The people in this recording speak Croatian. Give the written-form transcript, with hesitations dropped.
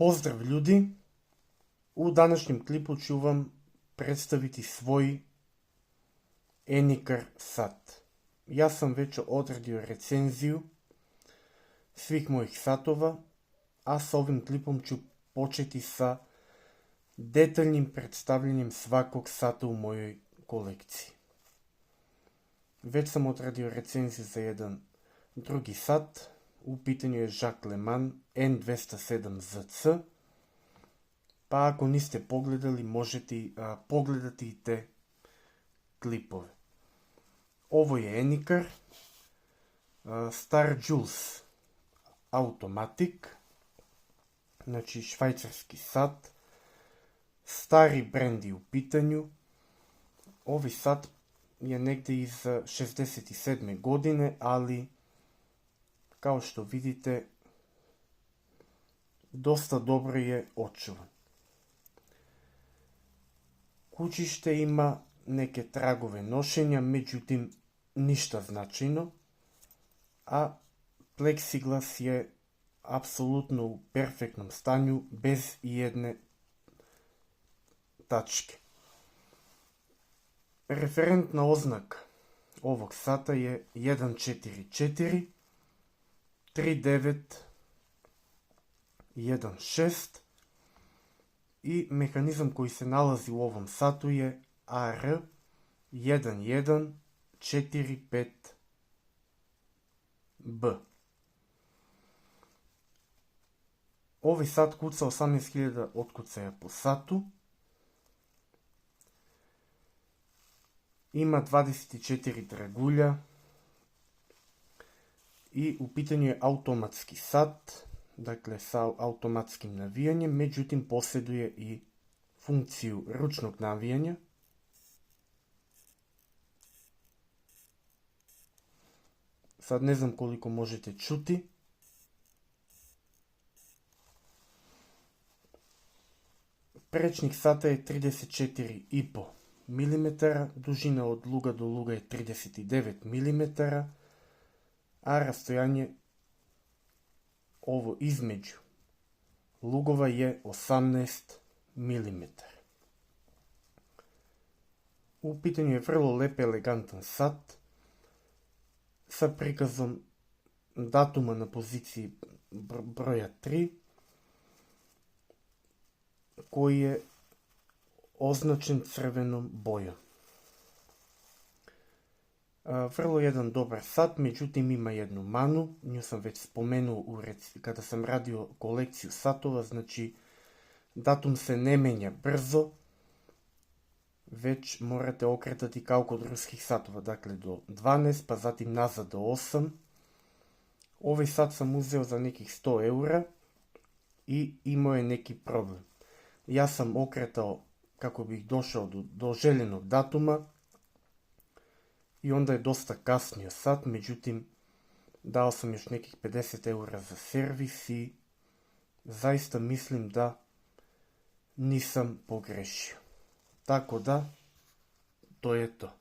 Pozdrav ljudi, u današnjem klipu ću vam predstaviti svoj Anycar sat. Ja sam već odradio recenziju svih mojih satova, a sa ovim klipom ću početi sa detaljnim predstavljanjem svakog sata u mojoj kolekciji. Već sam odradio recenziju za jedan drugi sat, u pitanju je Jacques Le Mans N207ZC, pa ako niste pogledali, možete pogledati i te klipove. Ovo je Anycar Star Jules Automatic, znači švajcarski sat, stari brand je u pitanju. Ovaj sat je negdje iz 67. godine, ali kao što vidite, dosta dobro je očuvan. Kućište ima neke tragove nošenja, međutim ništa značajno, a pleksiglas je apsolutno u perfektnom stanju, bez ijedne tačke. Referentna oznaka ovog sata je 144 3916 i mehanizam koji se nalazi u ovom satu je AR1145B. Ovaj sat kuca 18.000 otkucaja po satu. Ima 24 dragulja i u pitanju je automatski sat, dakle sa automatskim navijanjem, međutim posjeduje i funkciju ručnog navijanja. Sad ne znam koliko možete čuti. Prečnik sata je 34,5 mm, dužina od luga do luga je 39 mm, a rastojanje ovo između lugova je 18 mm. U pitanju je vrlo lep, elegantan sat sa prikazom datuma na poziciji broja 3, koji je označen crvenom bojom. Vrlo jedan dobar sat, međutim ima jednu manu, nju sam već spomenuo kada sam radio kolekciju satova, znači datum se ne menja brzo, već morate okretati kao kod ruskih satova, dakle do 12, pa zatim nazad do 8. Ovaj sat sam uzeo za nekih 100 eura i imao je neki problem. Ja sam okretao kako bih došao do željenog datuma i onda je dosta kasnio sat, međutim dao sam još nekih 50 eura za servis i zaista mislim da nisam pogrešio. Tako da, to je to.